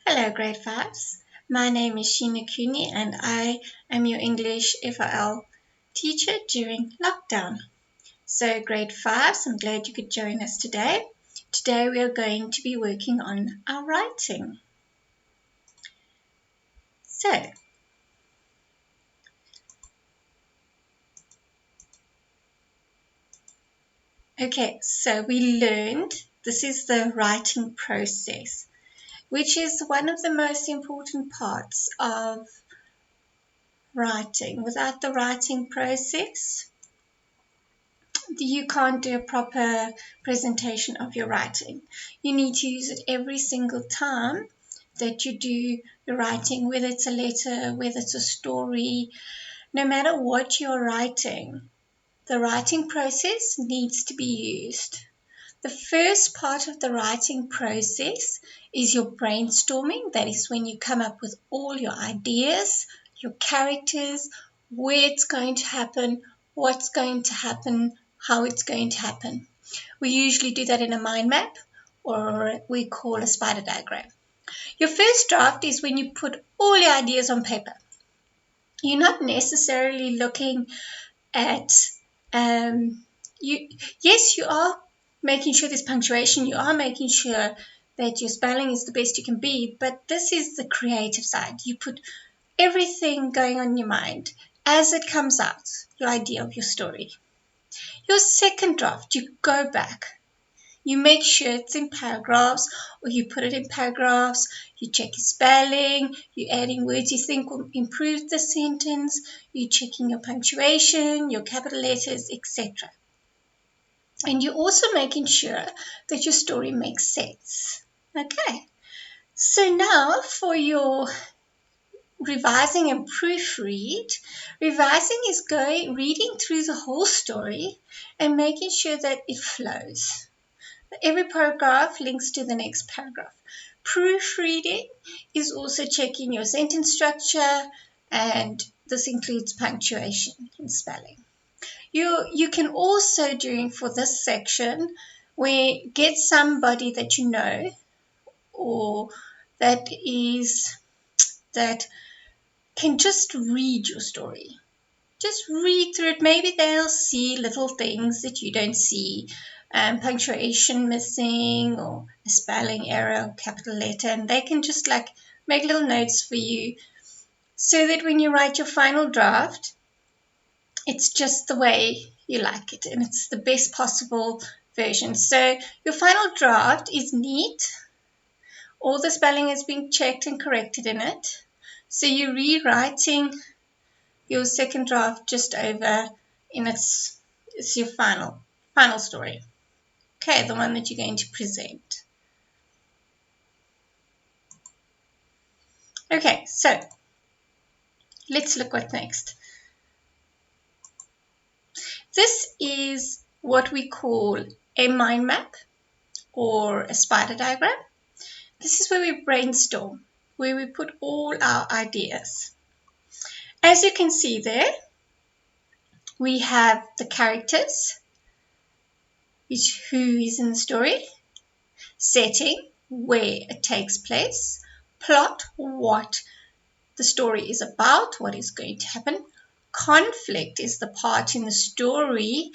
Hello, grade 5s. My name is Sheena Cooney and I am your English FAL teacher during lockdown. So, grade 5s, I'm glad you could join us today. Today we are going to be working on our writing. So we learned this is the writing process, which is one of the most important parts of writing. Without the writing process, you can't do a proper presentation of your writing. You need to use it every single time that you do your writing, whether it's a letter, whether it's a story, no matter what you're writing, the writing process needs to be used. The first part of the writing process is your brainstorming. That is when you come up with all your ideas, your characters, where it's going to happen, what's going to happen, how it's going to happen. We usually do that in a mind map, or we call a spider diagram. Your first draft is when you put all your ideas on paper. You're not necessarily looking at you are making sure there's punctuation, you are making sure that your spelling is the best you can be, but this is the creative side. You put everything going on in your mind as it comes out, your idea of your story. Your second draft, you go back. You make sure it's in paragraphs, or you put it in paragraphs, you check your spelling, you're adding words you think will improve the sentence, you're checking your punctuation, your capital letters, etc. And you're also making sure that your story makes sense. Okay, so now for your revising and proofread. Revising is reading through the whole story and making sure that it flows. Every paragraph links to the next paragraph. Proofreading is also checking your sentence structure, and this includes punctuation and spelling. You can also, for this section, get somebody that you know or that can just read your story. Just read through it. Maybe they'll see little things that you don't see, punctuation missing or a spelling error, capital letter, and they can just make little notes for you so that when you write your final draft, it's just the way you like it and it's the best possible version. So your final draft is neat. All the spelling has been checked and corrected in it. So you're rewriting your second draft just over in it's your final story. Okay, the one that you're going to present. Okay, so let's look what's next. This is what we call a mind map or a spider diagram. This is where we brainstorm, where we put all our ideas. As you can see there, we have the characters, who is in the story, setting, where it takes place, plot, what the story is about, what is going to happen. Conflict is the part in the story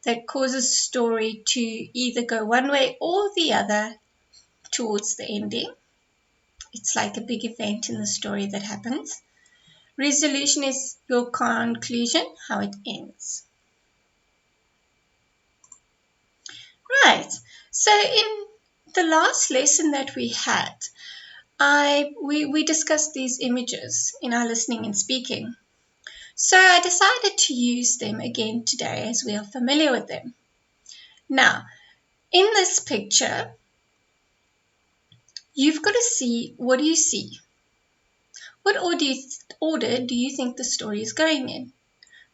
that causes the story to either go one way or the other towards the ending. It's like a big event in the story that happens. Resolution is your conclusion, how it ends. Right, so in the last lesson that we had, we discussed these images in our listening and speaking. So I decided to use them again today as we are familiar with them. Now, in this picture, you've got to see, what do you see? What order do you think the story is going in?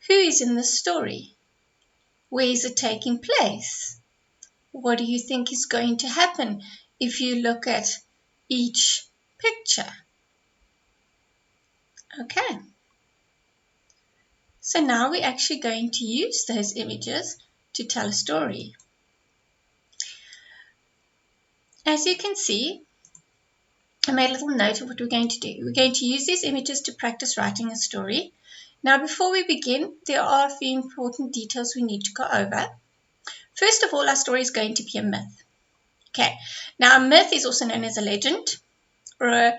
Who is in the story? Where is it taking place? What do you think is going to happen if you look at each picture? Okay. So now we're actually going to use those images to tell a story. As you can see, I made a little note of what we're going to do. We're going to use these images to practice writing a story. Now, before we begin, there are a few important details we need to go over. First of all, our story is going to be a myth. Okay, now a myth is also known as a legend, or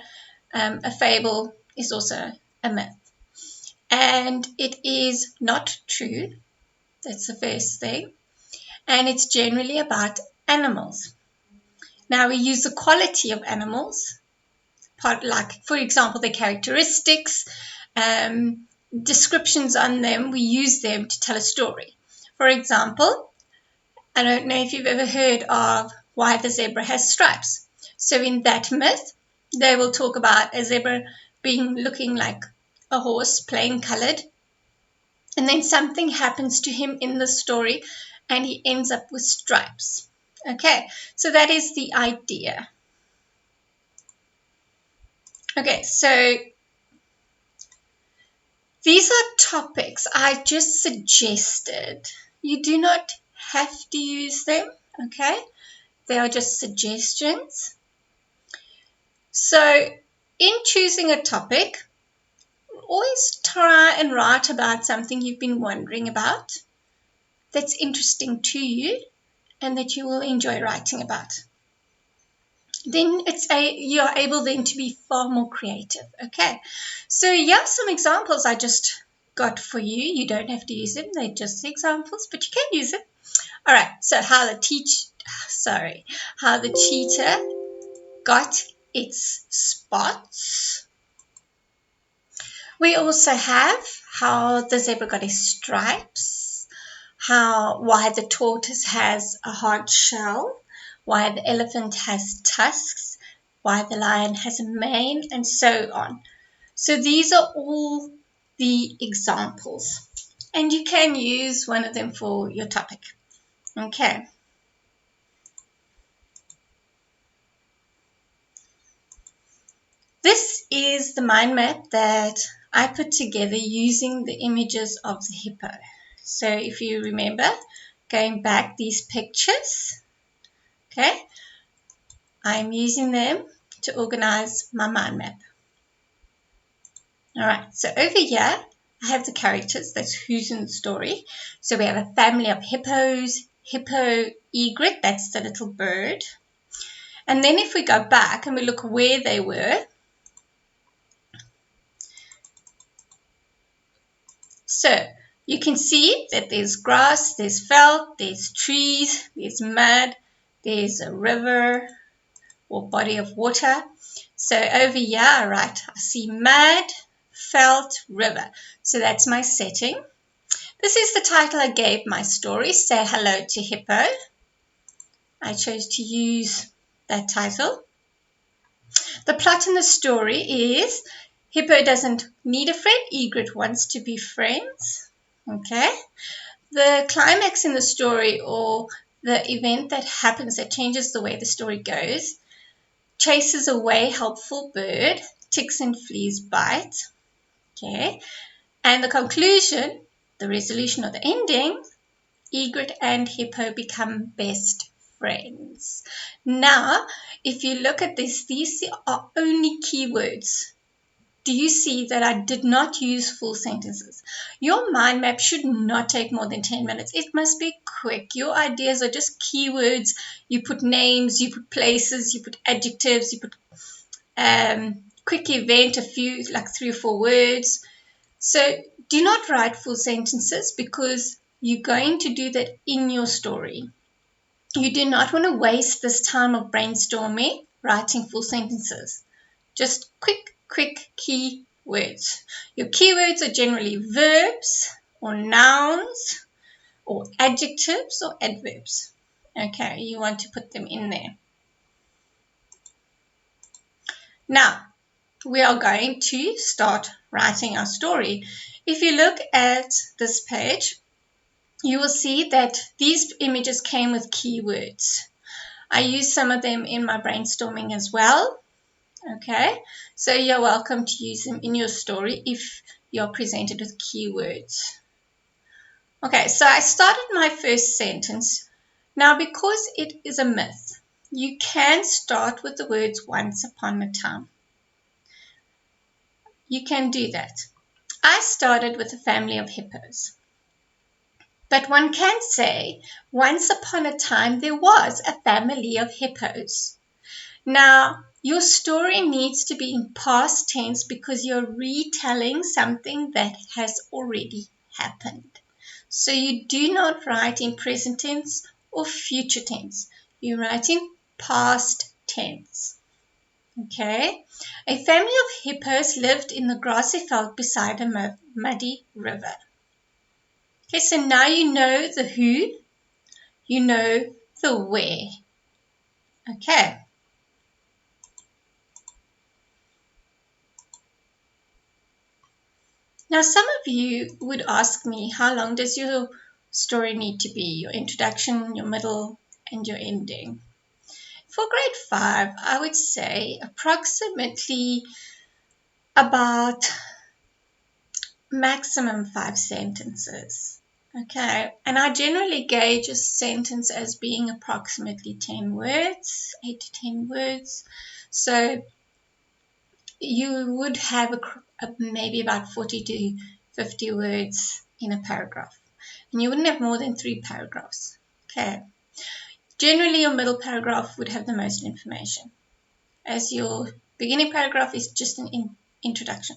a fable is also a myth. And it is not true. That's the first thing. And it's generally about animals. Now, we use the quality of animals, like, for example, the characteristics, descriptions on them. We use them to tell a story. For example, I don't know if you've ever heard of why the zebra has stripes. So in that myth, they will talk about a zebra looking like a horse, plain colored, and then something happens to him in the story and he ends up with stripes. Okay, so that is the idea. Okay, so these are topics I just suggested. You do not have to use them, okay? They are just suggestions. So in choosing a topic, always try and write about something you've been wondering about, that's interesting to you, and that you will enjoy writing about. Then you are able then to be far more creative. Okay, so yeah, some examples I just got for you. You don't have to use them, they're just examples, but you can use them. All right, so how the cheetah got its spots. We also have how the zebra got its stripes, why the tortoise has a hard shell, why the elephant has tusks, why the lion has a mane, and so on. So these are all the examples, and you can use one of them for your topic. Okay. This is the mind map that I put together using the images of the hippo. So if you remember, going back these pictures, okay, I'm using them to organize my mind map. All right, so over here, I have the characters, that's who's in the story. So we have a family of hippos, hippo egret, that's the little bird. And then if we go back and we look where they were, so you can see that there's grass, there's felt, there's trees, there's mud, there's a river or body of water. So over here, right, I see mud, felt, river. So that's my setting. This is the title I gave my story, Say Hello to Hippo. I chose to use that title. The plot in the story is Hippo doesn't need a friend, egret wants to be friends. Okay. The climax in the story, or the event that happens that changes the way the story goes, chases away helpful bird, ticks and fleas bite. Okay. And the conclusion, the resolution or the ending, egret and hippo become best friends. Now, if you look at this, these are only keywords. Do you see that I did not use full sentences? Your mind map should not take more than 10 minutes. It must be quick. Your ideas are just keywords. You put names, you put places, you put adjectives, you put quick event, a few, like 3 or 4 words. So do not write full sentences because you're going to do that in your story. You do not want to waste this time of brainstorming, writing full sentences. Just quick key words. Your keywords are generally verbs or nouns or adjectives or adverbs. Okay, you want to put them in there. Now, we are going to start writing our story. If you look at this page, you will see that these images came with keywords. I used some of them in my brainstorming as well. Okay, so you're welcome to use them in your story if you're presented with keywords. Okay, so I started my first sentence. Now, because it is a myth, you can start with the words once upon a time. You can do that. I started with a family of hippos. But one can say, once upon a time there was a family of hippos. Now, your story needs to be in past tense because you're retelling something that has already happened. So you do not write in present tense or future tense. You write in past tense. Okay? A family of hippos lived in the grassy veld beside a muddy river. Okay, so now you know the who, you know the where. Okay. Now, some of you would ask me, how long does your story need to be? Your introduction, your middle, and your ending. For grade 5, I would say approximately about maximum 5 sentences. Okay, and I generally gauge a sentence as being approximately 10 words, 8 to 10 words. So you would have maybe about 40 to 50 words in a paragraph. And you wouldn't have more than 3 paragraphs. Okay. Generally, your middle paragraph would have the most information, as your beginning paragraph is just an introduction.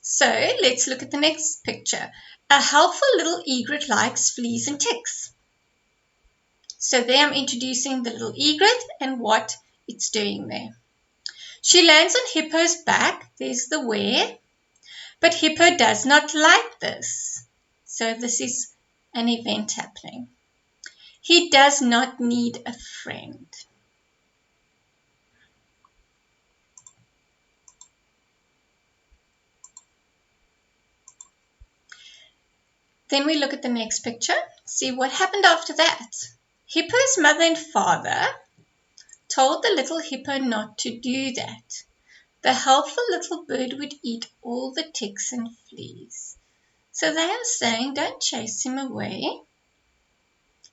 So let's look at the next picture. A helpful little egret likes fleas and ticks. So there I'm introducing the little egret and what it's doing there. She lands on Hippo's back. There's the where. But Hippo does not like this. So this is an event happening. He does not need a friend. Then we look at the next picture, see what happened after that. Hippo's mother and father told the little hippo not to do that. The helpful little bird would eat all the ticks and fleas. So they are saying, don't chase him away.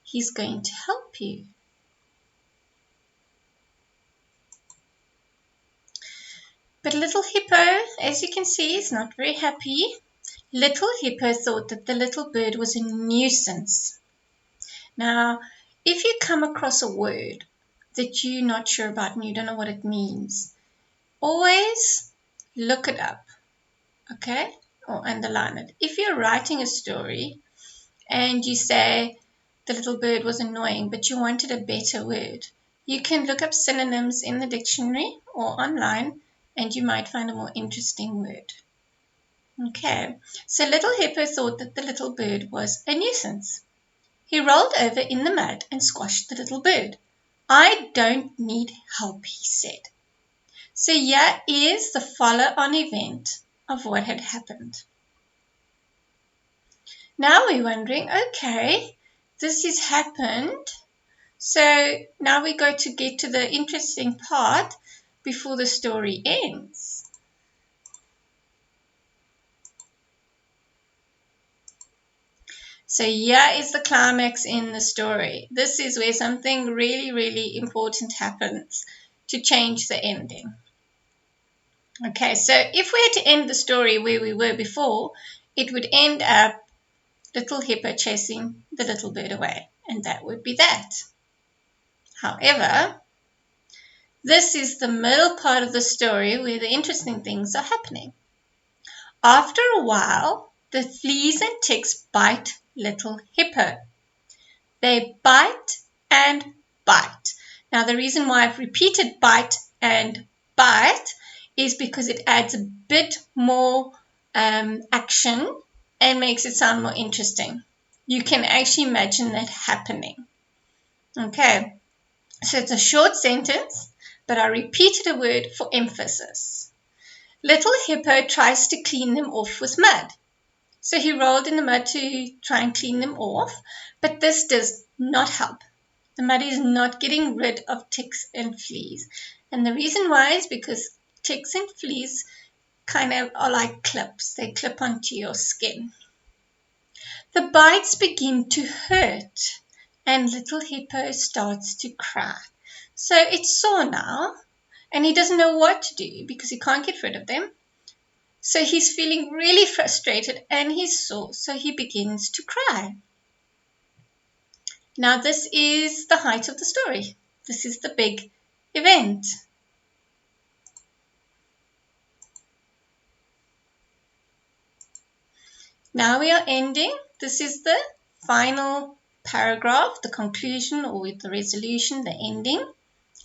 He's going to help you. But little hippo, as you can see, is not very happy. Little hippo thought that the little bird was a nuisance. Now, if you come across a word that you're not sure about and you don't know what it means, always look it up, okay, or underline it. If you're writing a story and you say the little bird was annoying but you wanted a better word, you can look up synonyms in the dictionary or online and you might find a more interesting word. Okay, so little hippo thought that the little bird was a nuisance. He rolled over in the mud and squashed the little bird. I don't need help, he said. So here is the follow-on event of what had happened. Now we're wondering, okay, this has happened. So now we go to get to the interesting part before the story ends. So here is the climax in the story. This is where something really, really important happens to change the ending. Okay, so if we had to end the story where we were before, it would end up little hippo chasing the little bird away, and that would be that. However, this is the middle part of the story where the interesting things are happening. After a while, the fleas and ticks bite little hippo. They bite and bite. Now, the reason why I've repeated bite and bite is because it adds a bit more action and makes it sound more interesting. You can actually imagine that happening. Okay, so it's a short sentence, but I repeated a word for emphasis. Little hippo tries to clean them off with mud. So he rolled in the mud to try and clean them off, but this does not help. The mud is not getting rid of ticks and fleas. And the reason why is because ticks and fleas kind of are like clips. They clip onto your skin. The bites begin to hurt, and little hippo starts to cry. So it's sore now, and he doesn't know what to do because he can't get rid of them. So he's feeling really frustrated and he's sore, so he begins to cry. Now this is the height of the story. This is the big event. Now we are ending. This is the final paragraph, the conclusion or the resolution, the ending,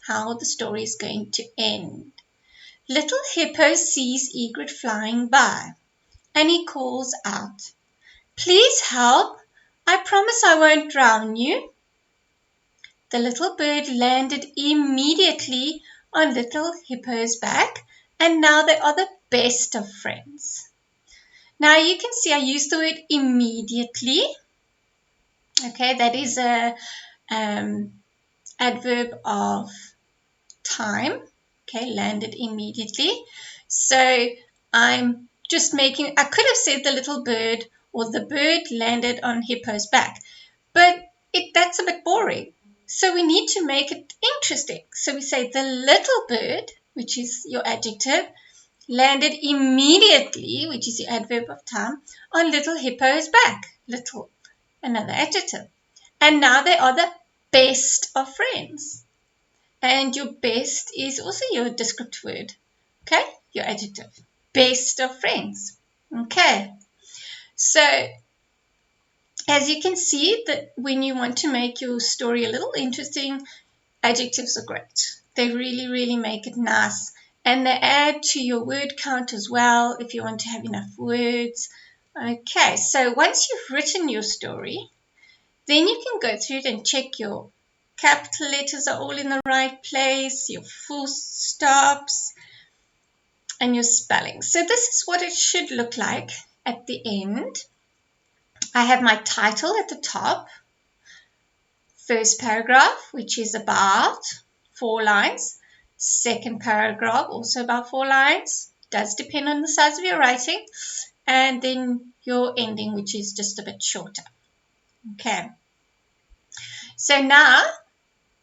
how the story is going to end. Little Hippo sees Egret flying by, and he calls out, "Please help! I promise I won't drown you." The little bird landed immediately on Little Hippo's back, and now they are the best of friends. Now you can see I use the word immediately. Okay, that is a adverb of time. Okay, landed immediately. So I'm just making, I could have said the little bird or the bird landed on Hippo's back, but that's a bit boring. So we need to make it interesting. So we say the little bird, which is your adjective, landed immediately, which is the adverb of time, on Little Hippo's back. Little, another adjective. And now they are the best of friends. And your best is also your descriptive word. Okay? Your adjective. Best of friends. Okay. So as you can see, that when you want to make your story a little interesting, adjectives are great. They really, really make it nice. And they add to your word count as well if you want to have enough words. Okay, so once you've written your story, then you can go through it and check your capital letters are all in the right place, your full stops, and your spelling. So this is what it should look like at the end. I have my title at the top, first paragraph, which is about 4 lines. Second paragraph, also about 4 lines. Does depend on the size of your writing. And then your ending, which is just a bit shorter. Okay. So now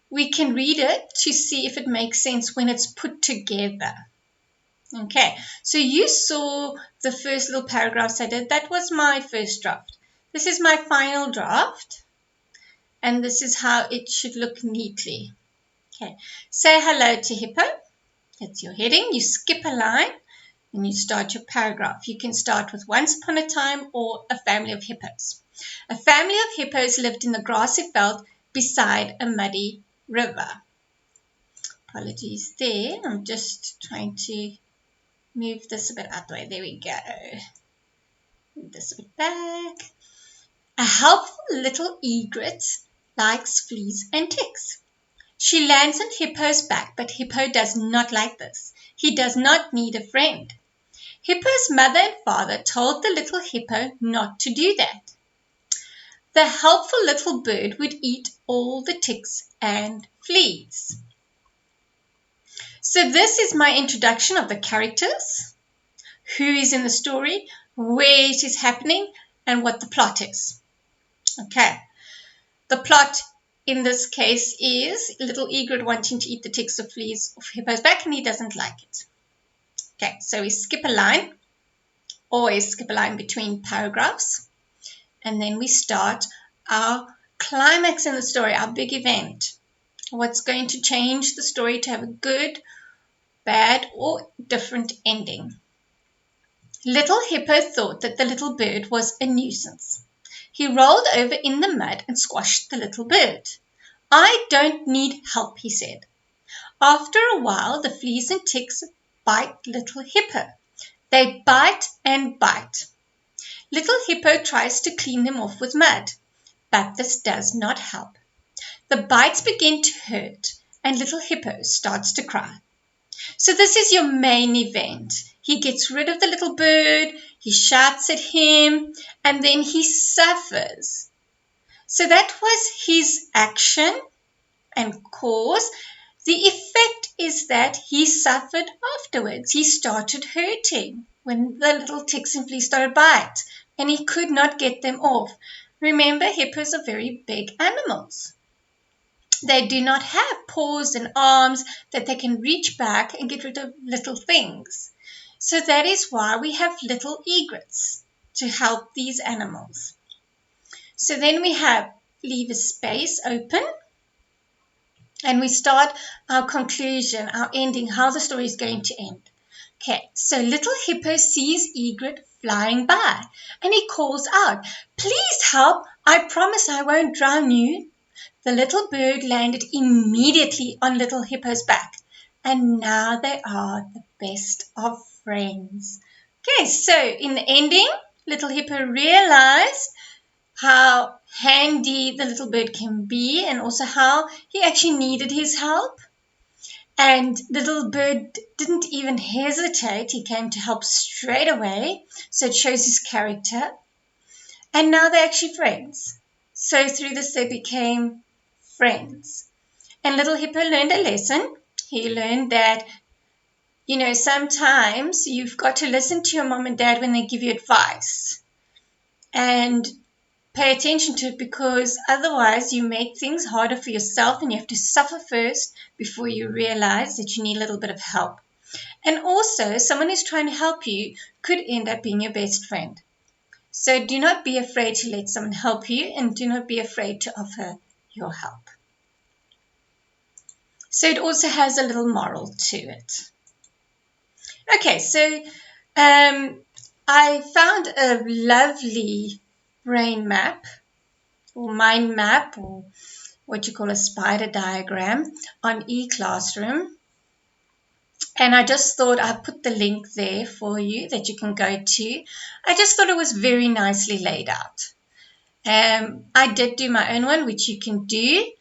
we can read it to see if it makes sense when it's put together. Okay, so you saw the first little paragraphs I did. That was my first draft. This is my final draft, and this is how it should look neatly. Okay, say hello to Hippo. That's your heading. You skip a line and you start your paragraph. You can start with once upon a time or a family of hippos. A family of hippos lived in the grassy veld beside a muddy river. Apologies there. I'm just trying to move this a bit out the way. There we go. Move this a bit back. A helpful little egret likes fleas and ticks. She lands on Hippo's back, but Hippo does not like this. He does not need a friend. Hippo's mother and father told the little hippo not to do that. The helpful little bird would eat all the ticks and fleas. So this is my introduction of the characters, who is in the story, where it is happening, and what the plot is. Okay, the plot in this case is little egret wanting to eat the ticks or fleas off Hippo's back, and he doesn't like it. Okay, so we skip a line, always skip a line between paragraphs, and then we start our climax in the story, our big event. What's going to change the story to have a good, bad, or different ending. Little Hippo thought that the little bird was a nuisance. He rolled over in the mud and squashed the little bird. "I don't need help," he said. After a while, the fleas and ticks bite Little Hippo. They bite and bite. Little Hippo tries to clean them off with mud, but this does not help. The bites begin to hurt, and Little Hippo starts to cry. So this is your main event. He gets rid of the little bird, he shouts at him, and then he suffers. So that was his action and cause. The effect is that he suffered afterwards. He started hurting when the little ticks and fleas started bite, and he could not get them off. Remember, hippos are very big animals. They do not have paws and arms that they can reach back and get rid of little things. So that is why we have little egrets to help these animals. So then we have leave a space open, and we start our conclusion, our ending, how the story is going to end. Okay, so little hippo sees egret flying by, and he calls out, "Please help, I promise I won't drown you." The little bird landed immediately on little hippo's back, and now they are the best of friends. Okay, so in the ending, little hippo realized how handy the little bird can be, and also how he actually needed his help. And the little bird didn't even hesitate. He came to help straight away. So it shows his character. And now they're actually friends. So through this, they became friends. And little hippo learned a lesson. He learned that, sometimes you've got to listen to your mom and dad when they give you advice. And pay attention to it, because otherwise you make things harder for yourself and you have to suffer first before you realize that you need a little bit of help. And also, someone who's trying to help you could end up being your best friend. So do not be afraid to let someone help you, and do not be afraid to offer your help. So it also has a little moral to it. Okay, so I found a lovely brain map, or mind map, or what you call a spider diagram, on eClassroom. And I just thought I'd put the link there for you that you can go to. I just thought it was very nicely laid out. I did do my own one, which you can do.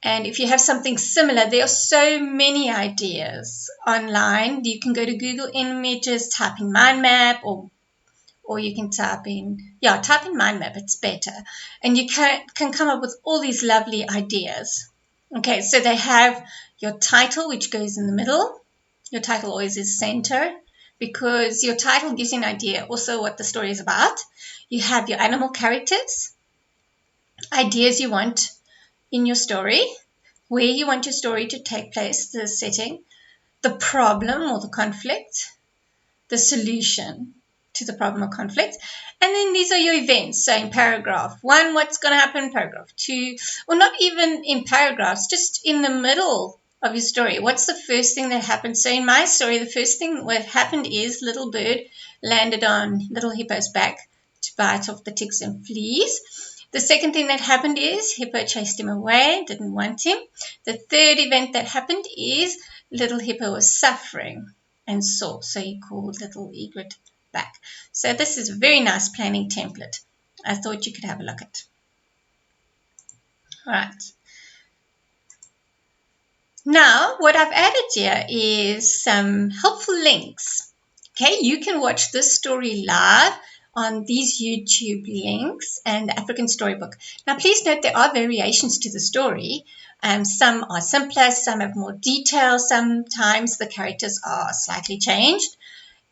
And if you have something similar, there are so many ideas online. You can go to Google Images, type in Mindmap, or you can type in Mindmap, it's better. And you can come up with all these lovely ideas. Okay, so they have your title, which goes in the middle. Your title always is center, because your title gives you an idea also what the story is about. You have your animal characters, ideas you want in your story, where you want your story to take place, the setting, the problem or the conflict, the solution to the problem or conflict, and then these are your events. So in paragraph 1, what's going to happen? Paragraph 2, or not even in paragraphs, just in the middle of your story, what's the first thing that happened? So in my story, the first thing what happened is little bird landed on little hippo's back to bite off the ticks and fleas. The second thing that happened is hippo chased him away, didn't want him. The third event that happened is little hippo was suffering and sore, so he called little egret back. So this is a very nice planning template. I thought you could have a look at. All right. Now, what I've added here is some helpful links. Okay, you can watch this story live on these YouTube links and the African Storybook. Now, please note there are variations to the story. Some are simpler, some have more detail, sometimes the characters are slightly changed.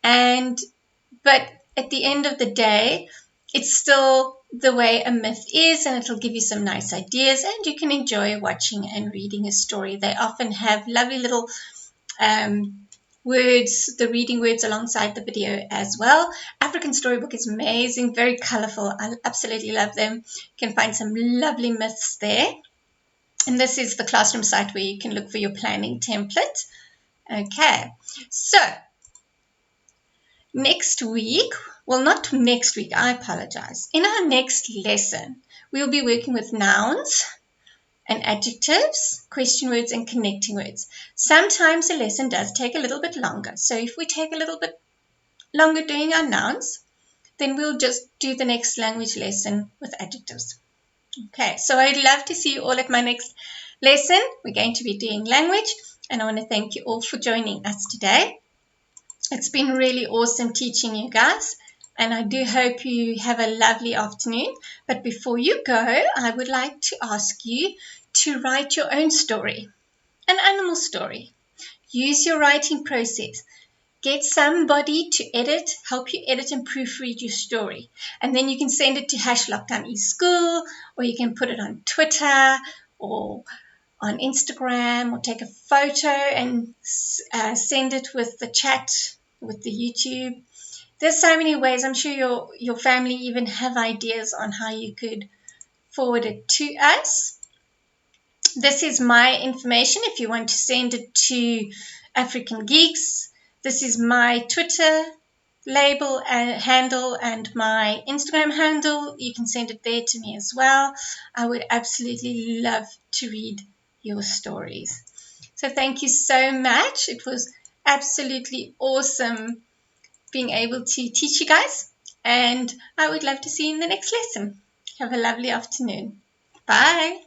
But at the end of the day, it's still the way a myth is, and it'll give you some nice ideas, and you can enjoy watching and reading a story. They often have lovely little words, the reading words alongside the video as well. African Storybook is amazing, very colorful. I absolutely love them. You can find some lovely myths there. And this is the classroom site where you can look for your planning template. Okay, so next week, well, not next week, I apologize. In our next lesson, we'll be working with nouns and adjectives, question words, and connecting words. Sometimes a lesson does take a little bit longer. So if we take a little bit longer doing our nouns, then we'll just do the next language lesson with adjectives. Okay, so I'd love to see you all at my next lesson. We're going to be doing language, and I want to thank you all for joining us today. It's been really awesome teaching you guys, and I do hope you have a lovely afternoon. But before you go, I would like to ask you to write your own story, an animal story. Use your writing process. Get somebody to help you edit and proofread your story. And then you can send it to #LockdownESchool, or you can put it on Twitter or on Instagram, or take a photo and send it with the chat, with the YouTube. There's so many ways. I'm sure your family even have ideas on how you could forward it to us. This is my information if you want to send it to African Geeks. This is my Twitter label and handle and my Instagram handle. You can send it there to me as well. I would absolutely love to read your stories. So thank you so much. It was absolutely awesome being able to teach you guys, and I would love to see you in the next lesson. Have a lovely afternoon. Bye.